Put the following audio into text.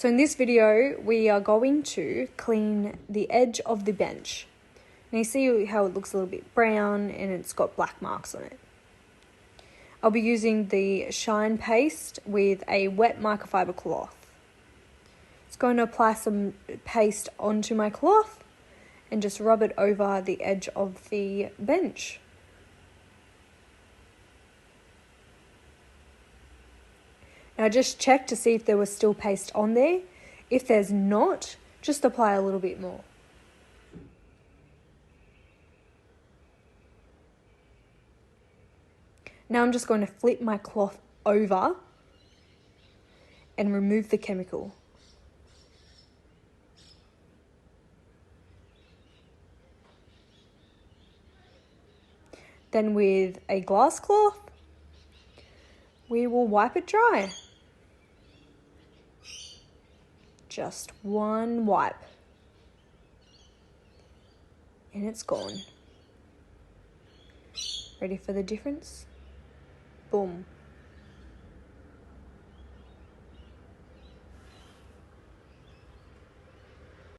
So in this video, we are going to clean the edge of the bench. Now you see how it looks a little bit brown and it's got black marks on it. I'll be using the Shyn paste with a wet microfibre cloth. It's going to apply some paste onto my cloth and just rub it over the edge of the bench. Now just check to see if there was still paste on there. If there's not, just apply a little bit more. Now I'm just going to flip my cloth over and remove the chemical. Then with a glass cloth, we will wipe it dry. Just one wipe. And it's gone. Ready for the difference? Boom.